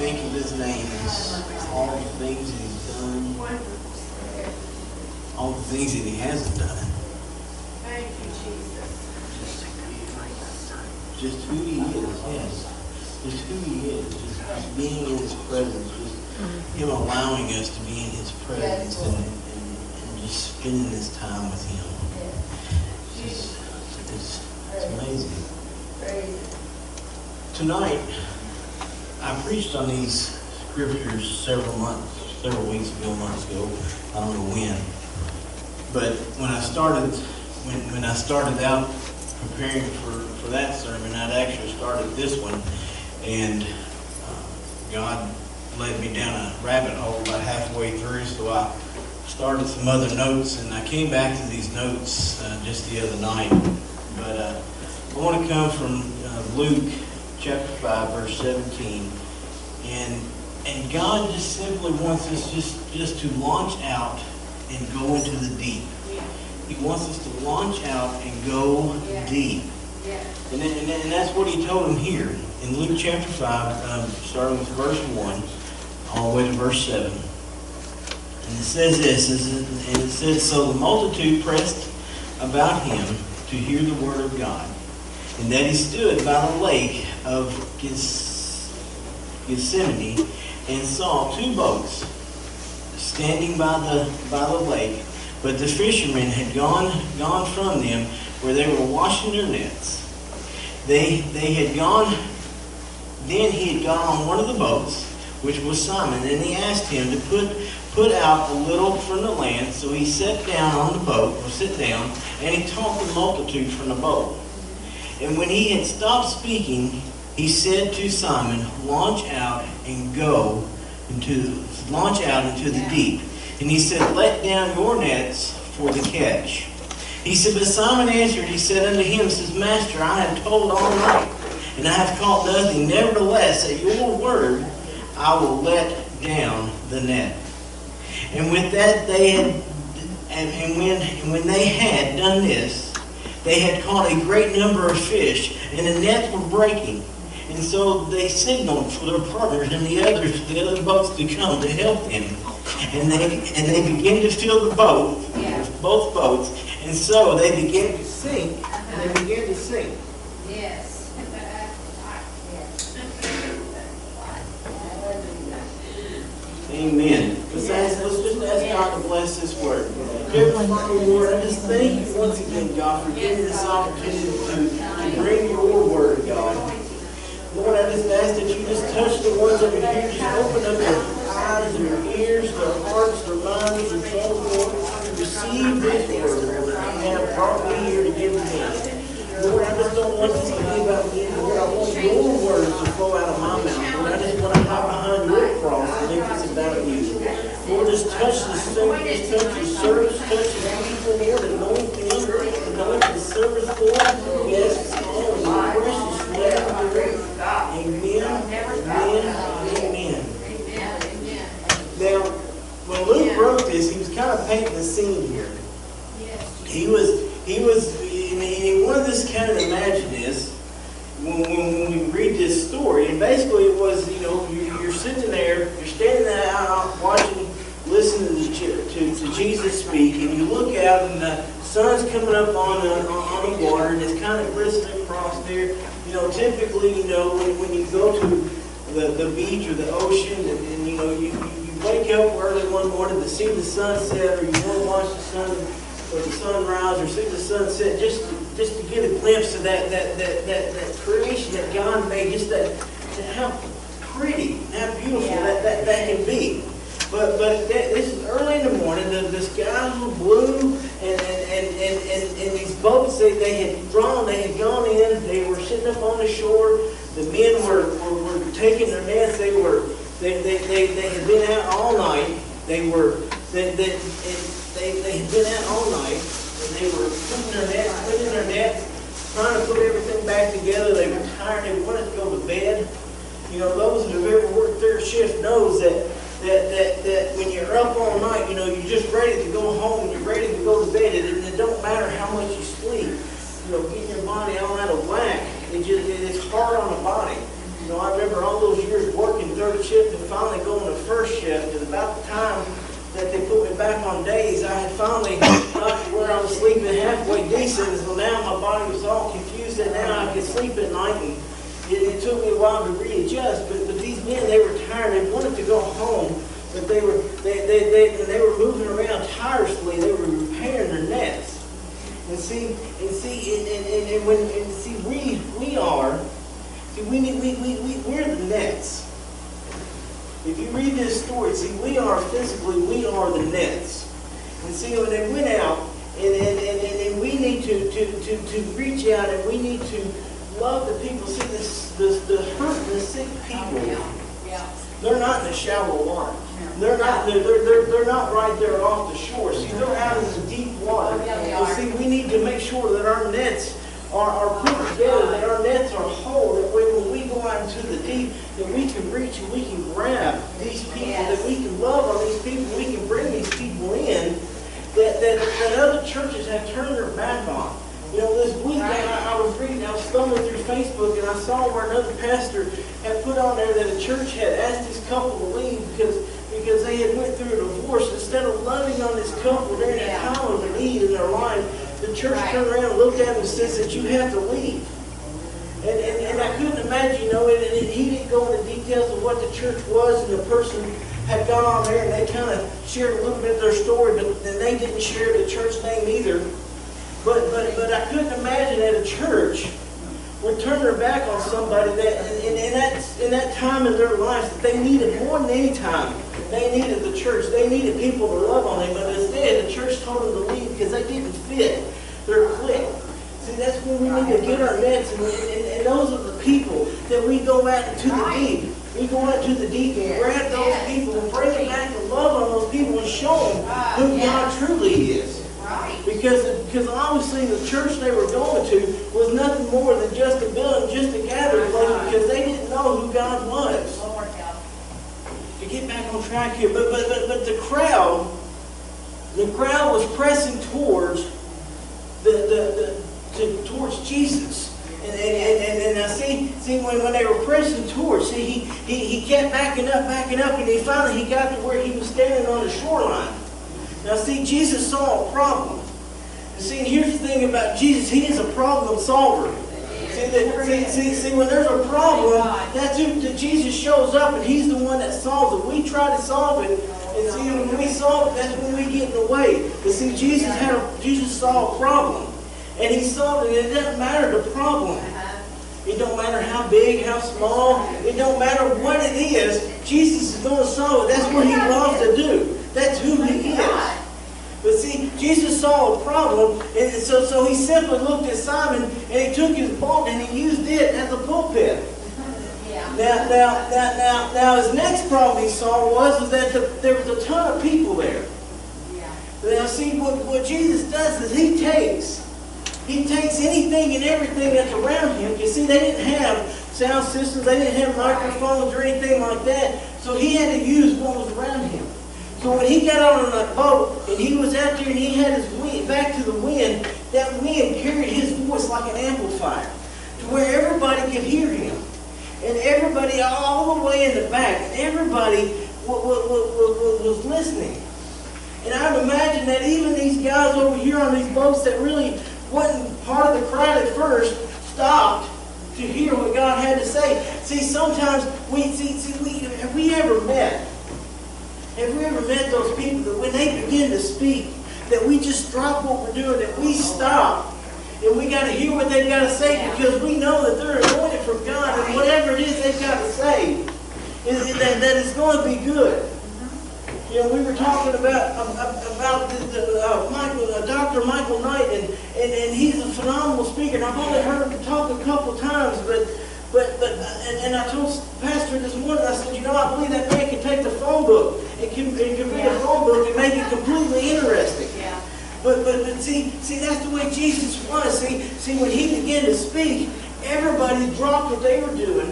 think of His name as all the things that He's done, all the things that He hasn't done. Thank you, Jesus. Just who He is, yes. Just who He is. Just being in His presence. Just Him allowing us to be in His presence and just spending this time with Him. It's amazing. Tonight, I preached on these scriptures several weeks ago, months ago. I don't know when. But when I started out preparing for that sermon, I'd actually started this one, and God led me down a rabbit hole about halfway through, so I started some other notes, and I came back to these notes just the other night. But I want to come from Luke chapter 5, verse 17. And God just simply wants us just to launch out and go into the deep. He wants us to launch out and go deep. And that's what He told him here in Luke chapter 5, starting with verse 1, all the way to verse 7. And it says this, and it says, so the multitude pressed about Him to hear the word of God. And that He stood by the lake of Gethsemane and saw two boats standing by the lake, but the fishermen had gone from them where they were washing their nets. Then he had gone on one of the boats, which was Simon, and he asked him to put out a little from the land. So he sat down on the boat, and he taught the multitude from the boat. And when he had stopped speaking, he said to Simon, launch out into the deep. And he said, let down your nets for the catch. He said, but Simon answered, he said unto him, says, Master, I have toiled all night, and I have caught nothing. Nevertheless, at your word, I will let down the net. And with that when they had done this, they had caught a great number of fish, and the nets were breaking. And so they signaled for their partners and the other boats to come to help them. And they began to fill the boat, both boats, and so they began to sink. Yes. Amen. Let's just ask God to bless this word. Heavenly Father, Lord, I just thank you once again, God, for giving this opportunity to bring your word, God. Lord, I just ask that you just touch the ones over here. Just open up their eyes, their ears, their hearts, their minds, their souls, Lord. Receive this word, Lord, that you have brought me here to give to me. Lord, I just don't want this to be about me, Lord. I want your words to flow out of my mouth. Lord, I just want to hide behind your cross and make this about you. Lord, just touch the service, just touch the service, touch the people, Lord, anoint them, anoint the service, Lord. We ask this all in your precious name. Amen. Now, when Luke wrote this, he was kind of painting the scene here. He wanted us to kind of imagine this when we read this story. And basically it was, you're sitting there, you're standing there out watching, listening to Jesus speak, and you look out and the sun's coming up on the water, and it's kind of glistening across there. Typically, when you go to the beach or the ocean, and you wake up early one morning to see the sunset, or you want to watch the sun or the sunrise, or see the sunset, just to get a glimpse of that creation that God made, just how pretty, how beautiful that can be. But this is early in the morning. The skies were blue, and these boats they had gone in. They were sitting up on the shore. The men were taking their nets. They had been out all night. They had been out all night, and they were putting in their nets, trying to put everything back together. They were tired. They wanted to go to bed. Those that have ever worked third shift knows that when you're up all night, you're just ready to go home, you're ready to go to bed, and it don't matter how much you sleep, getting your body all out of whack, it's hard on the body. I remember all those years working third third shift and finally going to first shift. And about the time that they put me back on days, I had finally got to where I was sleeping halfway decent. And so now my body was all confused that now I could sleep at night. And it took me a while to readjust. But these men, they were tired. They wanted to go home, but they were moving around tirelessly. They were repairing their nets. And we're the nets. If you read this story, see, we are the nets. And see, when they went out, and we need to reach out, and we need to love the people. See, the hurt and the sick people, they're not in the shallow water. They're not right there off the shore. See, they're out in the deep water. And see, we need to make sure that our nets are put together, that our nets are whole, that when we go out into the deep, that we can reach and we can grab these people, that we can love on these people, we can bring these people in, that other churches have turned their back on. You know, this week I was thumbing through Facebook, and I saw where another pastor had put on there that a church had asked this couple to leave because they had went through a divorce. Instead of loving on this couple during that time of need in their life, the church turned around and looked at them and said that you have to leave. And I couldn't imagine, you know, and he didn't go into details of what the church was, and the person had gone on there and they kind of shared a little bit of their story, but then they didn't share the church name either. But I couldn't imagine that a church would turn their back on somebody that in that time in their lives that they needed more than any time. They needed the church. They needed people to love on them. But instead, the church told them to leave because they didn't fit their clique. See, that's when we need to get our nets, and those are the people that we go out into the deep. We go out to the deep and grab those people and bring them back and love on those people and show them who God truly is. Because obviously the church they were going to was nothing more than just a building, just a gathering place, because they didn't know who God was. To get back on track here, but the crowd was pressing towards towards Jesus. And I see when they were pressing towards, see, he kept backing up, and he finally got to where he was standing on the shoreline. Now see, Jesus saw a problem. And see, and here's the thing about Jesus, he is a problem solver. See, when there's a problem, that's who Jesus shows up, and he's the one that solves it. We try to solve it, and see, when we solve it, that's when we get in the way. But see, Jesus saw a problem, and he solved it. And it doesn't matter the problem. It don't matter how big, how small. It don't matter what it is. Jesus is going to solve it. That's what he loves to do. That's who he is. But see, Jesus saw a problem, and so he simply looked at Simon, and he took his boat and he used it as a pulpit. Now, his next problem he saw was that there was a ton of people there. Now, see, what Jesus does is he takes anything and everything that's around him. You see, they didn't have sound systems, they didn't have microphones or anything like that, so he had to use what was around him. So when he got on that boat and he was out there and he had his wind, back to the wind, that wind carried his voice like an amplifier to where everybody could hear him. And everybody all the way in the back, everybody was listening. And I would imagine that even these guys over here on these boats that really wasn't part of the crowd at first stopped to hear what God had to say. See, sometimes have we ever met those people that when they begin to speak, that we just drop what we're doing, that we stop, and we got to hear what they've got to say because we know that they're anointed from God, and whatever it is they've got to say, that it's going to be good. You know, we were talking about Dr. Michael Knight, and he's a phenomenal speaker. And I've only heard him talk a couple times, but I told Pastor this morning, I said, you know, I believe that man can take the phone book and can read a phone book and make it completely interesting. Yeah. But see, that's the way Jesus was. See, when he began to speak, everybody dropped what they were doing.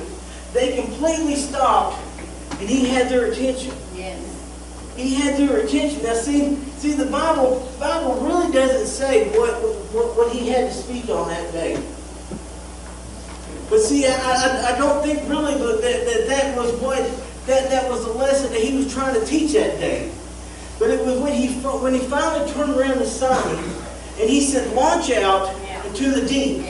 They completely stopped, and he had their attention. Yes. He had their attention. Now, see, the Bible really doesn't say what he had to speak on that day. But see, I don't think really that was that was the lesson that he was trying to teach that day. But it was when he finally turned around to Simon, and he said, launch out into the deep.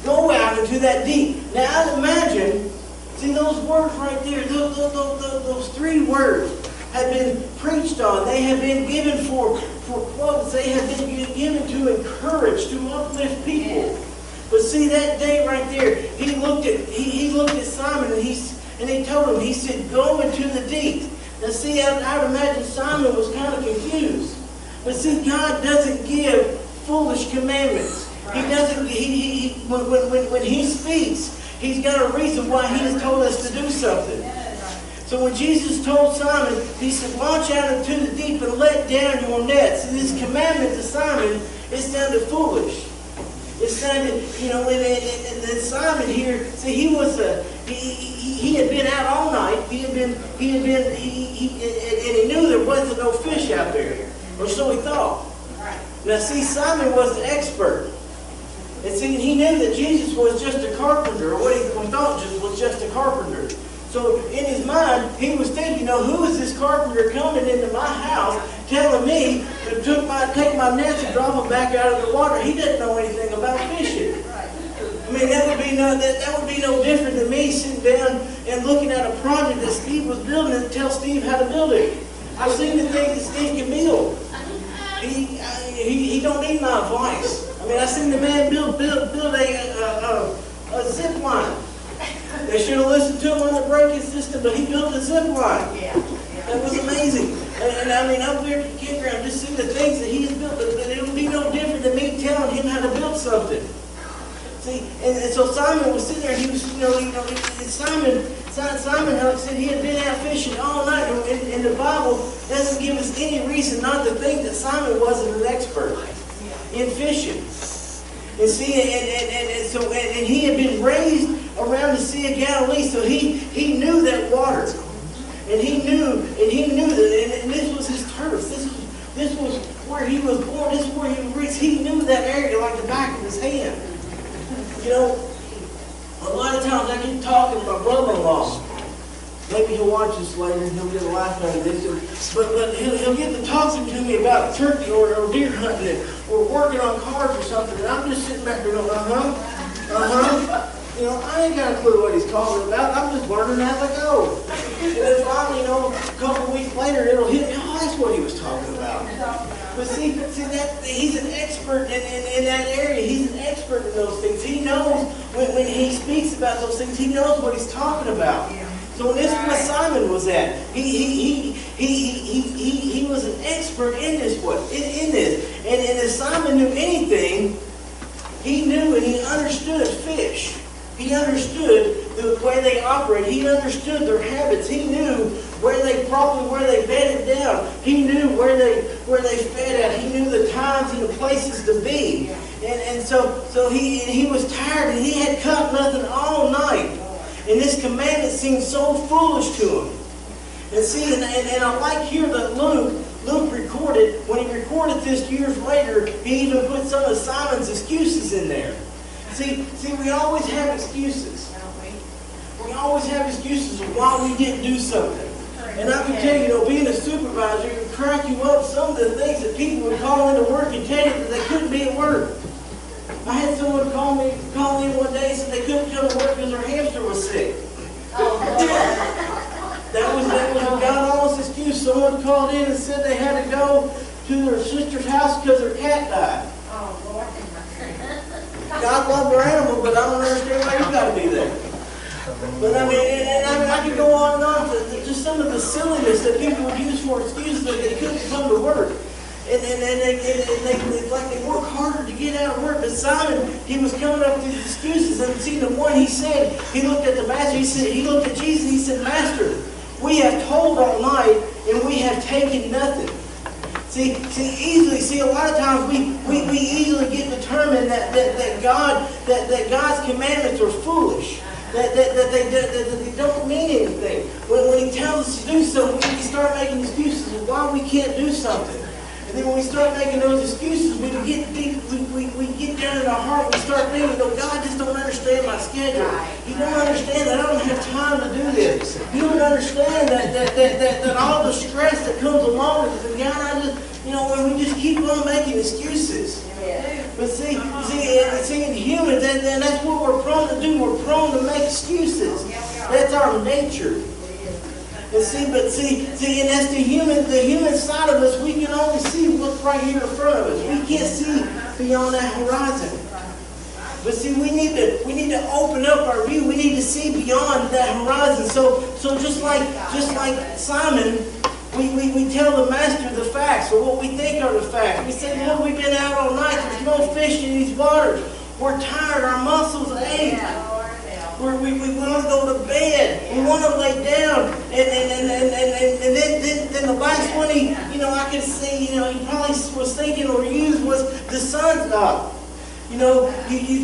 Go out into that deep. Now, I'd imagine, see those words right there, those 3 words have been preached on. They have been given for quotes. They have been given to encourage, to uplift people. But see, that day right there, he looked at Simon, and he told him, he said, go into the deep. Now see, I would imagine Simon was kind of confused. But see, God doesn't give foolish commandments. He doesn't, when he speaks, he's got a reason why he has told us to do something. So when Jesus told Simon, he said, launch out into the deep and let down your nets. And this commandment to Simon, it sounded foolish. It sounded, and Simon here, see, he had been out all night. And he knew there wasn't no fish out there, or so he thought. Now, see, Simon was the expert. And see, he knew that Jesus was just a carpenter, or what he thought was just a carpenter. So in his mind, he was thinking, who is this carpenter coming into my house telling me to take my nets and drop them back out of the water? He didn't know anything about fishing. I mean, that would be no different than me sitting down and looking at a project that Steve was building and tell Steve how to build it. I've seen the things that Steve can build. He don't need my advice. I mean, I seen the man build a zip line. They should have listened to him on the braking system, but he built a zip line. That was amazing. And I mean, up there at the campground, just seeing the things that he has built. But it would be no different than me telling him how to build something. See, and so Simon was sitting there, and he was, Simon, like I said, he had been out fishing all night, and the Bible doesn't give us any reason not to think that Simon wasn't an expert in fishing. And see, and he had been raised around the Sea of Galilee, so he knew that water, and he knew that, and this was his turf. This was where he was born. This is where he was raised. He knew that area like the back of his hand. A lot of times I get talking to my brother-in-law. Maybe he'll watch this later and he'll get a laugh out of this. But he'll get to talking to me about turkey or deer hunting or working on cars or something. And I'm just sitting back there going, I ain't got a clue what he's talking about. I'm just learning as I go. And then finally, a couple of weeks later, it'll hit me. Oh, that's what he was talking about. But see that he's an expert in that area. He's an expert in those things. He knows when he speaks about those things. He knows what he's talking about. So this is where Simon was at. He was an expert in this. And if Simon knew anything, he knew and he understood fish. He understood the way they operate. He understood their habits. He knew where they bedded down. He knew where they fed at. He knew the times and the places to be. And so he was tired and he had caught nothing all night. And this commandment seemed so foolish to him. And see, and I like here that Luke recorded, when he recorded this years later, he even put some of Simon's excuses in there. See, we always have excuses. We always have excuses of why we didn't do something. And I can tell you, being a supervisor, it would crack you up some of the things that people would call into work and tell you that they couldn't be at work. I had someone call in one day and said they couldn't come to work because their hamster was sick. That was a God-honest excuse. Someone called in and said they had to go to their sister's house because their cat died. God loved their animal, but I don't understand why you got to be there. But I mean, I could go on and on to just some of the silliness that people would use for excuses that they couldn't come to work. And they work harder to get out of work. But Simon, he was coming up with these excuses. And see, the one he said, he looked at the master, he looked at Jesus, and he said, Master, we have toiled all night, and we have taken nothing. See, a lot of times we easily get determined that God's commandments are foolish. That they don't mean anything. When he tells us to do something, we start making excuses of why we can't do something. And then when we start making those excuses, we get deep, we get down in our heart, we start thinking, God just don't understand my schedule. You don't understand that I don't have time to do this. You don't understand that all the stress that comes along with it. And God, I just, when we just keep on making excuses. But see, in humans, and that's what we're prone to do. We're prone to make excuses. That's our nature. And and that's the human side of us. We can only see what's right here in front of us. We can't see beyond that horizon. But see, we need to open up our view. We need to see beyond that horizon. So just like Simon, we tell the master the facts, or what we think are the facts. We say, Lord, we've been out all night. There's no fish in these waters. We're tired. Our muscles ache. We want to go to bed. We want to lay down. And then the last one I can see, he probably was thinking or used was the sun's up. You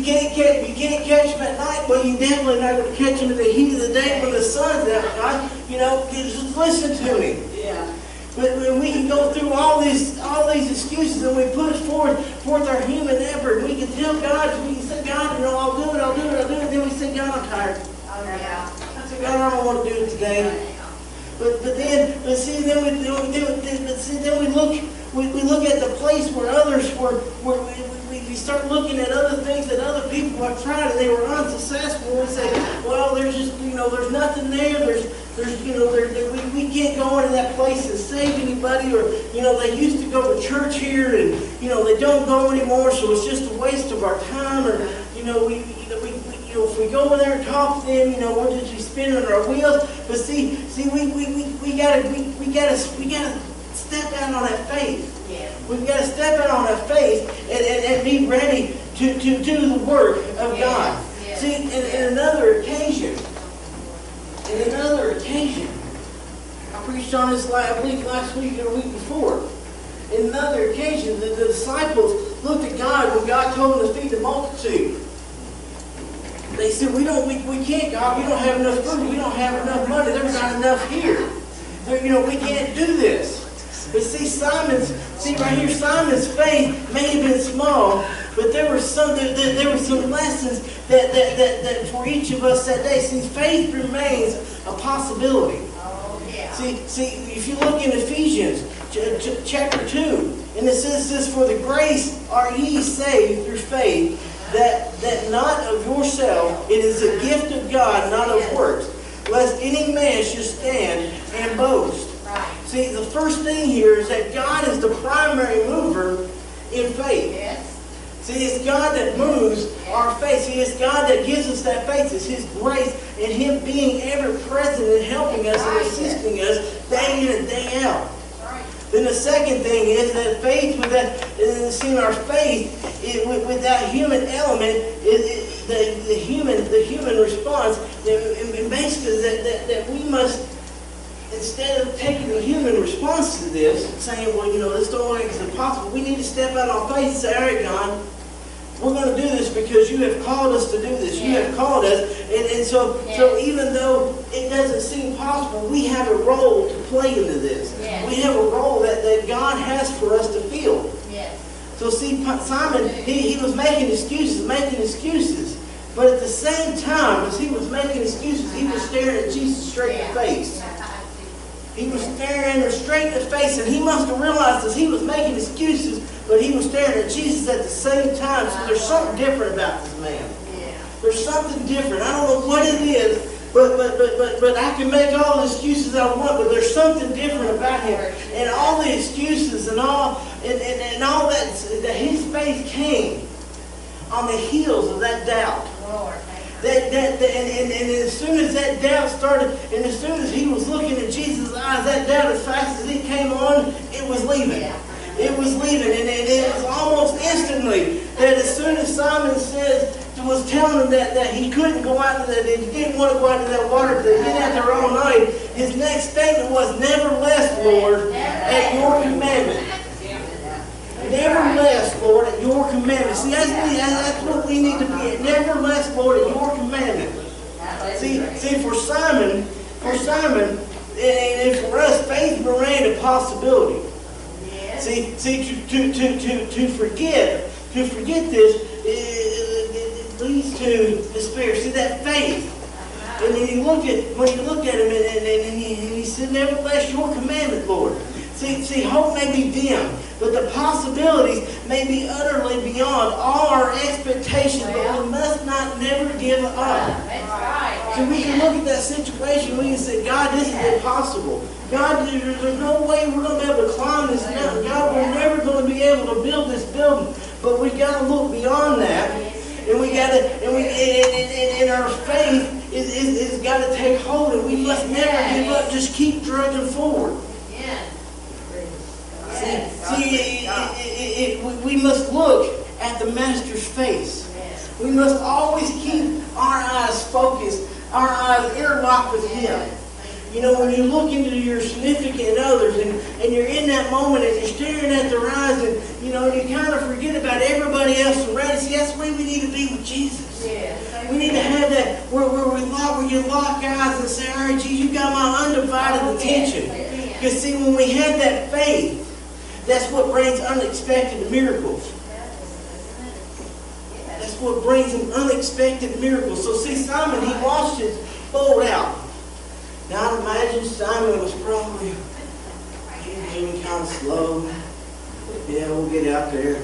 can't catch them at night, but you definitely not going to catch them in the heat of the day when the sun's out, God. Just listen to me. Yeah. But when we can go through all these excuses and we put forth our human effort, we can tell God, we can say, God, I'll do it. And then we say, God, I'm tired. Oh, yeah. I say, God, I don't want to do it today. But then we look at the place where others we start looking at other things that other people have tried and they were unsuccessful. We say, well, there's just there's nothing there. We can't go into that place and save anybody, or they used to go to church here and they don't go anymore, so it's just a waste of our time. Or if we go over there and talk to them, we'll just be spinning our wheels. But see, we gotta step out on that faith. Yeah. We've got to step out on that faith and be ready to do the work of God. Yeah. See, in another occasion, I preached on this, I believe, last week or the week before. In another occasion, the disciples looked at God when God told them to feed the multitude. They said, we can't, God. We don't have enough food. We don't have enough money. There's not enough here. We can't do this. But Simon's faith may have been small, but there were some lessons that for each of us that day. See, faith remains a possibility. Oh, yeah. See, if you look in Ephesians chapter 2, and it says this, for the grace are ye saved through faith, that not of yourself, it is a gift of God, not of works, lest any man should stand and boast. Right. See, the first thing here is that God is the primary mover in faith. Yes. See, it's God that moves our faith. See, it's God that gives us that faith. It's His grace and Him being ever present and helping us and assisting us day in and day out. Right. Then the second thing is that faith, our faith with that human element, the human response, and basically that we must, instead of taking the human response to this, saying, well, this don't look like it's impossible, we need to step out on faith and say, all right, God, we're going to do this because you have called us to do this. You have called us. And so even though it doesn't seem possible, we have a role to play into this. We have a role that God has for us to fill. So see, Simon, he was making excuses. But at the same time, as he was making excuses, he was staring at Jesus straight in the face. He was staring her straight in the face, and he must have realized as he was making excuses, but he was staring at Jesus at the same time. So there's something different about this man. There's something different. I don't know what it is, but I can make all the excuses I want, but there's something different about him. And all the excuses and all that his faith came on the heels of that doubt. And as soon as that doubt started, and as soon as he was looking at Jesus' eyes, that doubt, as fast as it came on, it was leaving. It was leaving, and it was almost instantly that as soon as Simon was telling him that he couldn't go out, that he didn't want to go out into that water, that he'd been out there all night, his next statement was, nevertheless, Lord, at your commandment. Nevertheless, Lord, at your commandment. See, that's what we need to be at. Nevertheless, Lord, at your commandment. See, for Simon, and for us, faith remained a possibility. See, to forget this, it leads to despair. See, that faith. And then when he looked at him, and he said, "Nevertheless, your commandment, Lord." See, hope may be dim, but the possibilities may be utterly beyond all our expectations. But we must not never give up. That's right. So we can look at that situation. We can say, "God, this is impossible. God, there's no way we're going to be able to climb this mountain. God, we're never going to be able to build this building." But we got to look beyond that, and we got to, and our faith is got to take hold, and we must never give up. Just keep trudging forward. We must look at the Master's face. We must always keep our eyes focused, our eyes interlocked with Him. You know, when you look into your significant others and you're in that moment and you're staring at their eyes and, you know, you kind of forget about everybody else around you. See, that's the way we need to be with Jesus. We need to have that where you lock eyes and say, "All right, Jesus, you got my undivided attention." Because see, when we have that faith, that's what brings unexpected miracles. That's what brings an unexpected miracles. So see, Simon, he launched his boat out. Now I'd imagine Simon was probably moving kind of slow. Yeah, we'll get out there.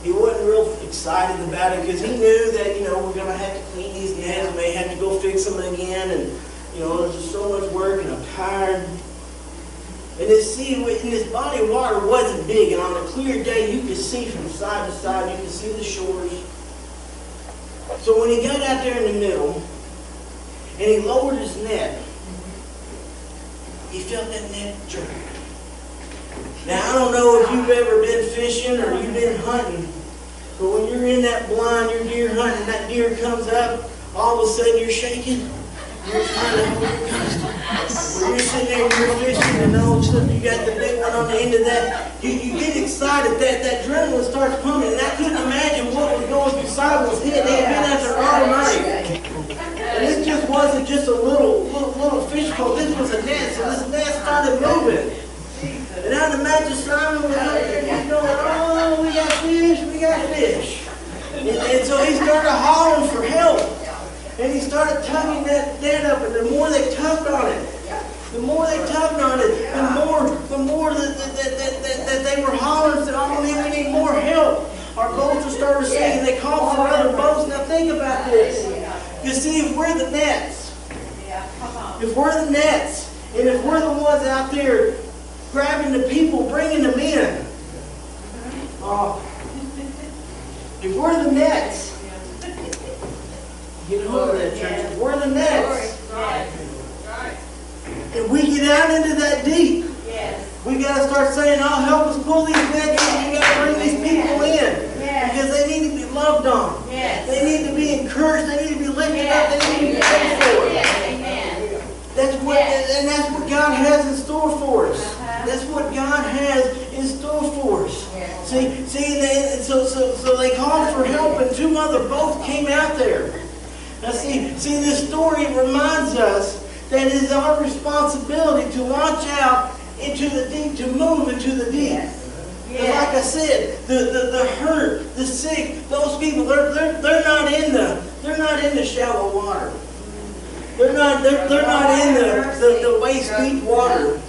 He wasn't real excited about it because he knew that, you know, we're going to have to clean these nets and may have to go fix them again. And, you know, there's just so much work and I'm tired. And this sea in this body of water wasn't big, and on a clear day you could see from side to side, you could see the shores. So when he got out there in the middle, and he lowered his net, he felt that net jerk. Now I don't know if you've ever been fishing or you've been hunting, but when you're in that blind, you're deer hunting, that deer comes up, all of a sudden you're shaking. You're trying to hold your custom. When you're sitting there and you're fishing and all of a sudden you got the big one on the end of that, you get excited, that adrenaline starts pumping, and I couldn't imagine what was going through Simon's head. They had been out there all night. And this just wasn't just a little fish pole, this was a net, so this net started moving. And I'd imagine Simon was up there and he's going, "Oh, we got fish. And so he started hollering for help. And he started tugging that net up, and the more they tugged on it, the more that they were hollering, said, "Oh man, we need more help." Our boats will start sinking. They called for other boats. Now think about this. You see, if we're the nets, and if we're the ones out there grabbing the people, bringing them in, if we're the nets, get over that, church. If we're the nets, and we get out into that deep, we got to start saying, "Oh, help us pull these nets in. We got to bring these people in because they need to be loved on. They need to be encouraged. They need to be lifted up. They need to be prayed for." That's what God has in store for us. That's what God has in store for us. So they called for help, and 2 other boats came out there. Now see, this story reminds us that it is our responsibility to launch out into the deep, to move into the deep. And like I said, the hurt, the sick, those people, they're not in the shallow water. They're not in the waist deep water.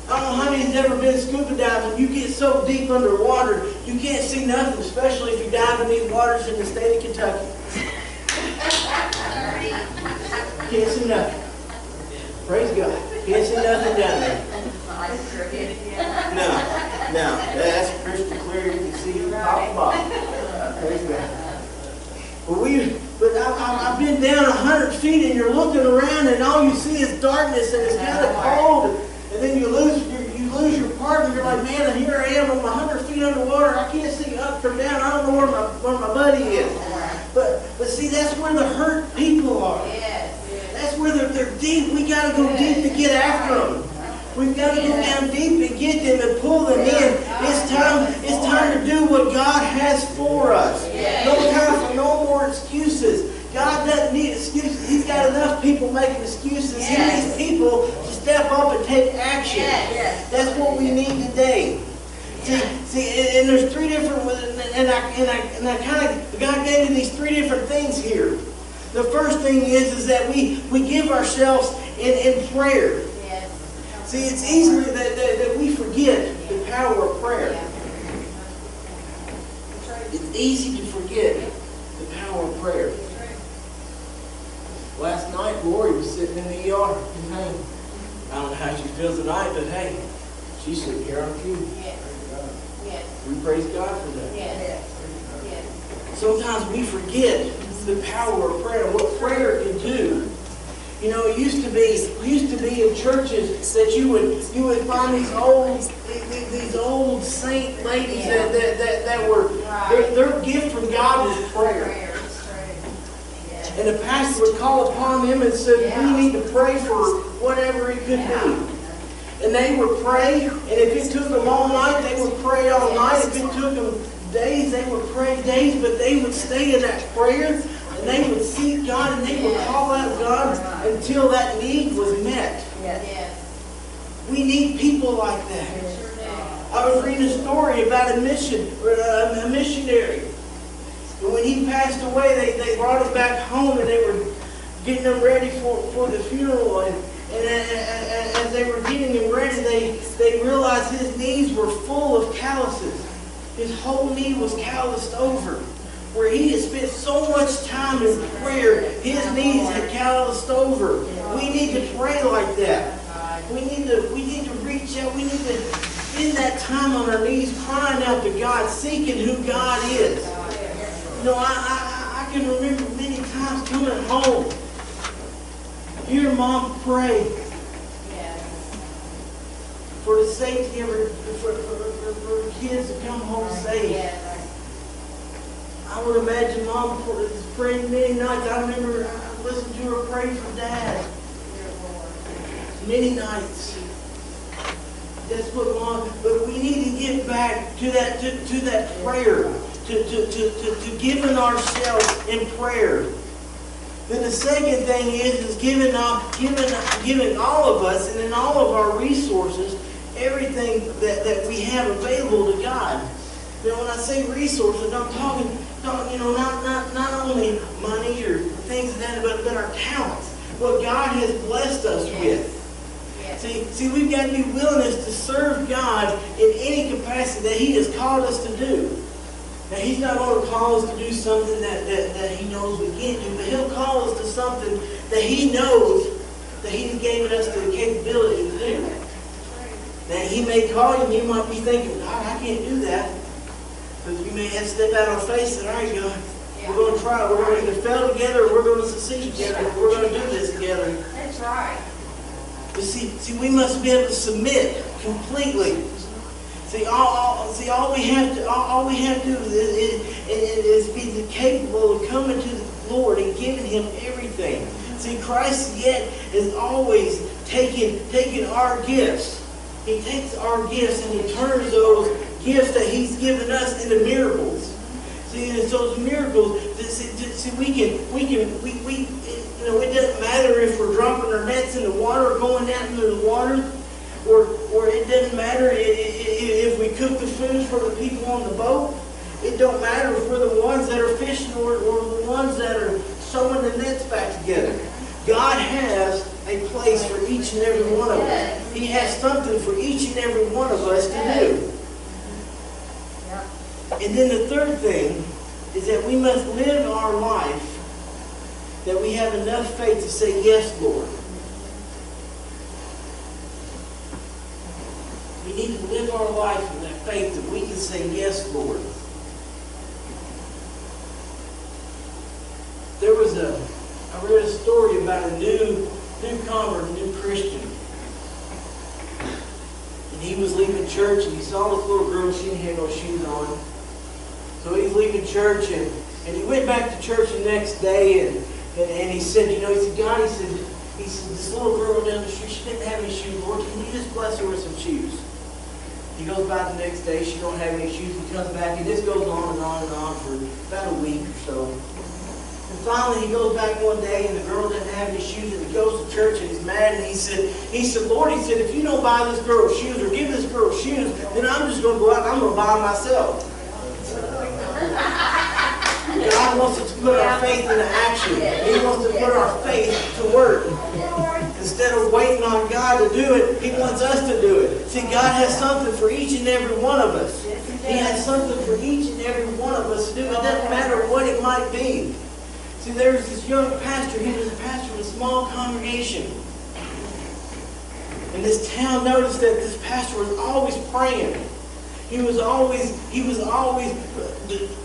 I don't know how many's ever been scuba diving. You get so deep underwater, you can't see nothing, especially if you dive in these waters in the state of Kentucky. Can't see nothing. Praise God. Can't see nothing down there. No. That's crystal clear. You can see from top to bottom. Praise God. But I've been down 100 feet, and you're looking around, and all you see is darkness, and it's kind of cold. And then you lose your partner. You're like, "Man, here I am. I'm 100 feet underwater. I can't see up or down. I don't know where my buddy is." But see, that's where the hurt people are. That's where they're deep. We got to go deep to get after them. We've got to go down deep and get them and pull them in. It's time to do what God has for us. No time for no more excuses. God doesn't need excuses. He's got enough people making excuses. He needs people to step up and take action. Yes. That's what we need today. See, and there's three different, and I kind of, God gave me these three different things here. The first thing is that we give ourselves in prayer. Yes. See, it's easily that we forget the power of prayer. It's easy to forget the power of prayer. Last night, Lori was sitting in the ER in pain. I don't know how she feels tonight, but hey, she's sitting here on cue. Yes. Yes. We praise God for that. Yes. Yes. Sometimes we forget the power of prayer, what prayer can do. You know, it used to be in churches that you would find these old saint ladies that were their gift from God was prayer. And the pastor would call upon them and said, we need to pray for whatever it could be. And they would pray, and if it took them all night, they would pray all night. If it took them days, they would pray days, but they would stay in that prayer, and they would seek God, and they would call out God until that need was met. We need people like that. I was reading a story about a missionary. And when he passed away, they brought him back home, and they were getting him ready for the funeral. And as they were getting him ready, they realized his knees were full of calluses. His whole knee was calloused over. Where he had spent so much time in prayer, his knees had calloused over. We need to pray like that. We need to reach out. We need to spend that time on our knees crying out to God, seeking who God is. You know, I can remember many times coming home, hear Mom pray for the safety of her kids to come home safe. I would imagine Mom praying many nights. I remember listening to her pray for Dad. Many nights. That's what Mom. But we need to get back to that prayer, to giving ourselves in prayer. Then the second thing is giving all of us and in all of our resources everything that we have available to God. Now, when I say resources, I'm talking not only money or things of that, but our talents, what God has blessed us with. See, we've got to be willing to serve God in any capacity that He has called us to do. Now, He's not going to call us to do something that He knows we can't do, but He'll call us to something that He knows that He's given us the capability to do. Now, He may call you and you might be thinking, God, I can't do that. But you may have to step out on faith and say, all right, God, we're going to try. We're going to either fail together or we're going to succeed together. We're going to do this together. That's right. But see, we must be able to submit completely. See, all we have to do is be capable of coming to the Lord and giving Him everything. See, Christ yet is always taking our gifts. He takes our gifts and He turns those gifts that He's given us into miracles. See, and it's those miracles. See, it doesn't matter if we're dropping our nets in the water or going down into the water, or it doesn't matter if we cook the food for the people on the boat. It don't matter if we're the ones that are fishing or the ones that are sewing the nets back together. God has a place for each and every one of us. He has something for each and every one of us to do. And then the third thing is that we must live our life that we have enough faith to say, yes, Lord. We need to live our life in that faith that we can say, yes, Lord. I read a story about a new convert, a new Christian. And he was leaving church and he saw this little girl, she didn't have no shoes on. So he's leaving church and he went back to church the next day and he said, God, he said, this little girl down the street, she didn't have any shoes. Lord, can you just bless her with some shoes? He goes by the next day, she don't have any shoes. He comes back and this goes on and on and on for about a week or so. And finally he goes back one day and the girl didn't have any shoes, and he goes to church and he's mad, and he said, Lord, he said, if you don't buy this girl shoes or give this girl shoes, then I'm just going to go out and I'm going to buy them myself. God wants us to put our faith into action. He wants to put our faith to work. Instead of waiting on God to do it, He wants us to do it. See, God has something for each and every one of us. He has something for each and every one of us to do. It doesn't matter what it might be. See, there's this young pastor. He was a pastor of a small congregation. And this town noticed that this pastor was always praying. He was always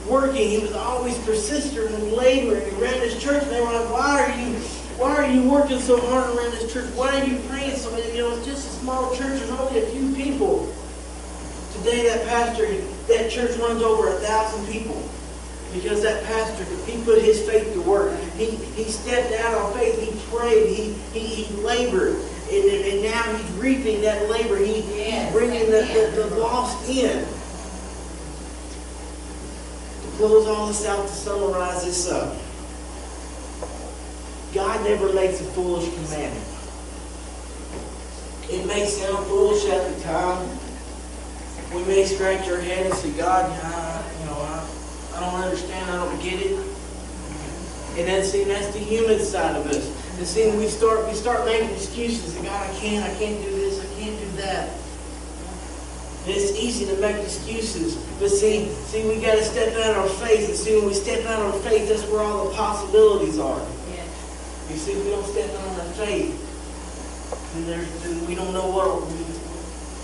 working. He was always persistent and laboring around his church. And they were like, why are you working so hard around this church? Why are you praying so much? You know, it's just a small church. There's only a few people. Today that church runs over 1,000 people. Because that pastor, he put his faith to work. He stepped out on faith. He prayed. He labored. And now he's reaping that labor. He's bringing the lost in. To close all this out, to summarize this up, God never makes a foolish commandment. It may sound foolish at the time. We may scratch our head and say, God, I don't understand. I don't get it. And then, see, that's the human side of us. And see, we start making excuses. God, I can't do this, I can't do that. And it's easy to make excuses. But see, we got to step out on our faith. And see, when we step out on our faith, that's where all the possibilities are. Yeah. You see, if we don't step out on our faith, then we don't know what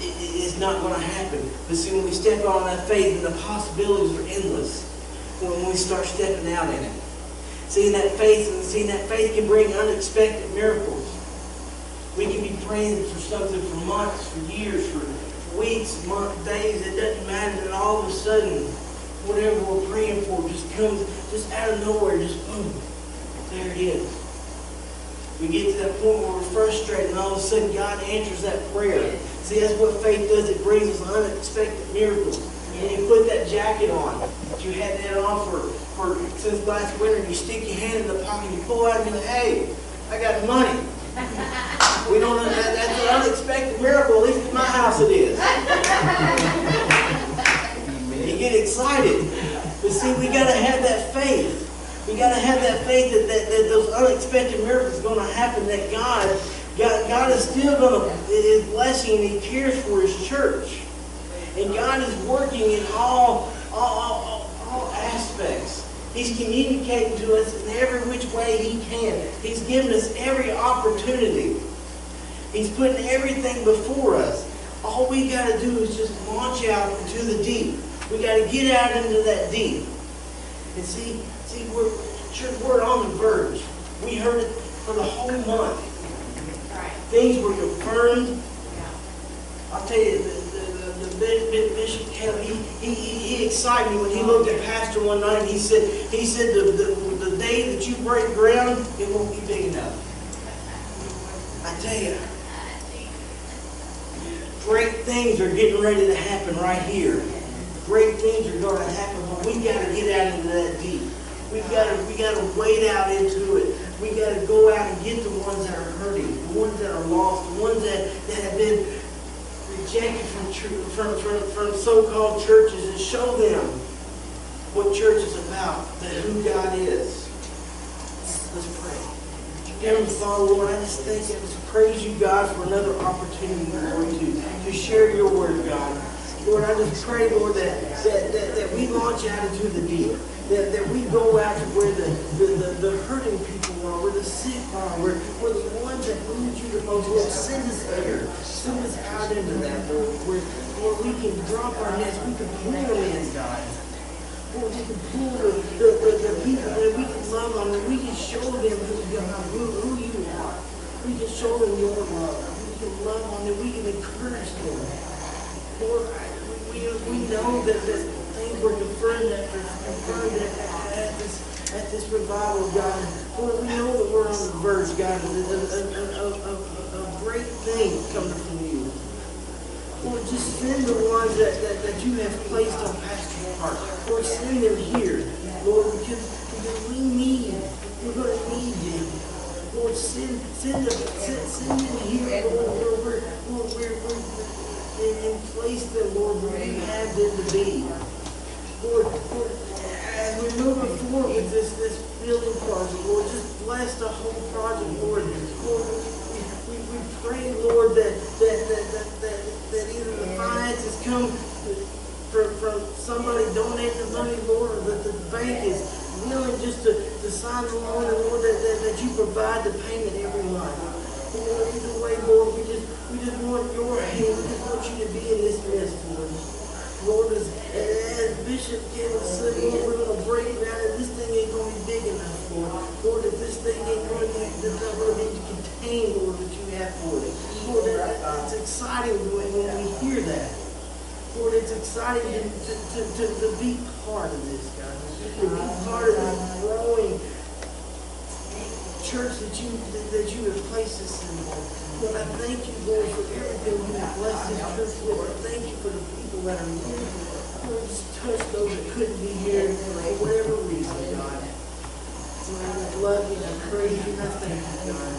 it's not going to happen. But see, when we step out on that faith, then the possibilities are endless. When we start stepping out in it. Seeing that faith can bring unexpected miracles. We can be praying for something for months, for years, for weeks, months, days. It doesn't matter. And all of a sudden, whatever we're praying for just comes just out of nowhere. Just boom, there it is. We get to that point where we're frustrated, and all of a sudden God answers that prayer. See, that's what faith does. It brings us unexpected miracles. And you put that jacket on that you had that on for since last winter. You stick your hand in the pocket, you pull out, and you're like, hey, I got money. We don't know that's an unexpected miracle. At least in my house it is. You get excited. But see, we got to have that faith. We got to have that faith that those unexpected miracles are going to happen. That God is still going to is blessing, and He cares for His church. And God is working in all aspects. He's communicating to us in every which way He can. He's given us every opportunity. He's putting everything before us. All we got to do is just launch out into the deep. We got to get out into that deep. And see, we're on the verge. We heard it for the whole month. Things were confirmed. I'll tell you, Bishop Kevin, he excited me when he looked at Pastor one night. And he said the day that you break ground, it won't be big enough. I tell you, great things are getting ready to happen right here. Great things are going to happen, but we got to get out into that deep. We got to wade out into it. We got to go out and get the ones that are hurting, the ones that are lost, the ones that have been rejected from so-called churches, and show them what church is about, that who God is. Let's pray. Heavenly Father, Lord, I just thank you, I just praise you, God, for another opportunity, Lord, to share your word, God. Lord, I just pray, Lord, that we launch out into the deep. That we go out to where the hurting people are, where the sick are, where the ones that need you the most. Lord, send us there. Send us out into that, Lord, where we can drop our nets, we can pull them in, God. Lord, we can pull the people that we can love on, and we can show them who you are. We can show them your love. We can love on them. We can encourage them. Lord, we know that things were confirmed at this revival, God. Lord, we know that we're on the verge, God, of great things coming from you. Lord, just send the ones that you have placed on Pastor's heart. Lord, send them here, Lord, because we need, we're gonna need you. Lord, send them here, Lord, where and place them, Lord, where you have them to be. Lord, as we move forward with this building project, Lord, just bless the whole project, Lord. Lord, we pray, Lord, that either the finances come from somebody donating the money, Lord, or that the bank is willing just to sign the loan, and Lord, that you provide the payment every month. Lord, either way, Lord, we just want your hand. We just want you to be in this midst, Lord. Lord, as Bishop Kevin said, Lord, we're going to break down, and this thing ain't going to be big enough, Lord. Lord, if this thing ain't going to be contained, Lord, that you have for it. Lord, it's exciting when we hear that. Lord, it's exciting to be part of this, God. To be part of this growing church that you have placed us in, Lord. Lord, I thank you, Lord, for everything you have blessed this church with. I thank you for the people that are here. Lord, just touch those that couldn't be here for whatever reason, God. Lord, I love you, I praise you, and I thank you, God.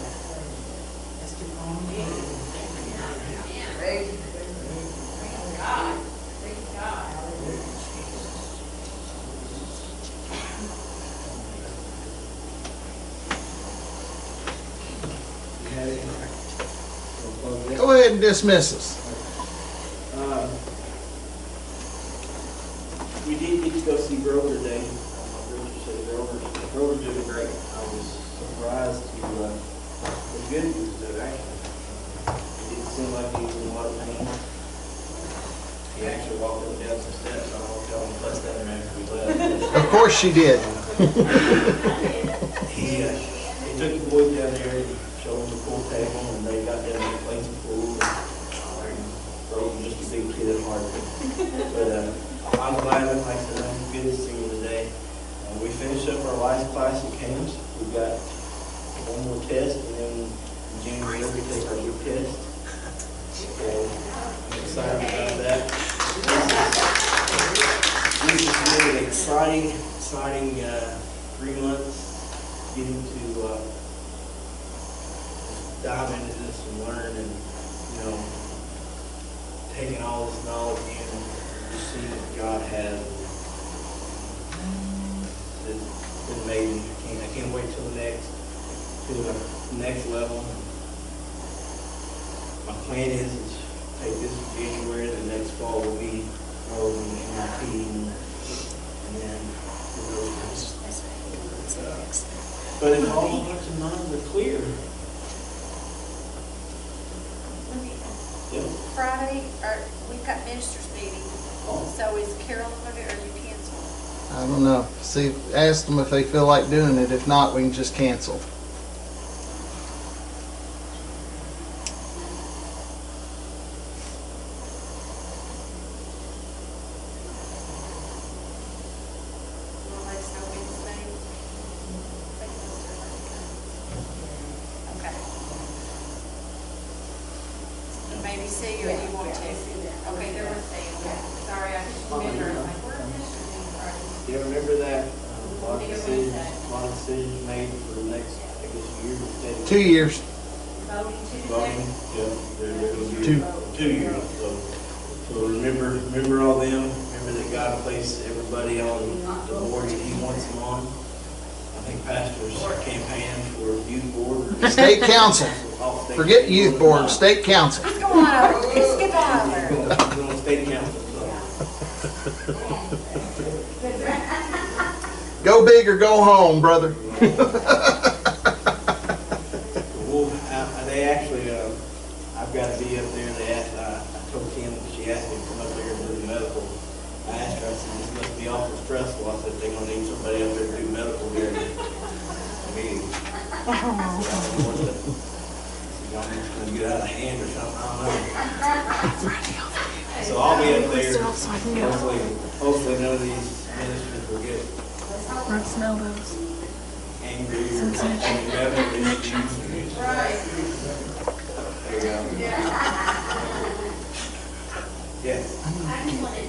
Let's get on. Praise God. Praise God. Go ahead and dismiss us. We did get to go see Grover today. Grover's doing great. I was surprised to the good news of it, actually. It didn't seem like he was in a lot of pain. He actually walked up and down some steps. I don't know if y'all fussed at him after we left. Of course she did. He took the boys down there and showed them the pool table, and they got down there and played some pool. And Grover just a big kid at heart. But I'm glad, like I said, I'm good to see you today. We finished up our last class at camps. We've got one more test, and then in January we take our big test. So I'm excited about that. This has been an exciting 3 months getting to dive into this and learn, and taking all this knowledge in and just seeing what God has. It's been amazing. I can't wait till the next level. My plan is to take this in January, the next fall will be enrolled in MIT, and then but if all hearts and minds are clear. Yeah. Friday, we've got ministers meeting. So is Carolyn going to, or you cancel? I don't know. See, ask them if they feel like doing it. If not, we can just cancel. Maybe see you and you want to. Okay, there was sorry, I just remember. Yeah, remember that? A lot of decisions made for the next, I guess, year. 2 years. Voting. Yeah, they're going to be 2 years. So remember all them. Remember that God placed everybody on the board that He wants them on. I think pastors campaign for youth board. State council. Forget youth board. State council. Let's go on over. Let's get on over. We're on state council. Go big or go home, brother. Well, they actually, I've got to be up there. They asked, I told Kim, she asked me to come up there and do the medical. I asked her, I said, this must be awful stressful. I said, they're going to need somebody up there to do medical here. I mean, y'all just going to get out of hand or something, I don't know. So I'll be up there. Hopefully none of these ministers will get Smell those. angry or any revenue issues. Right. There you go. Yeah. I just wanted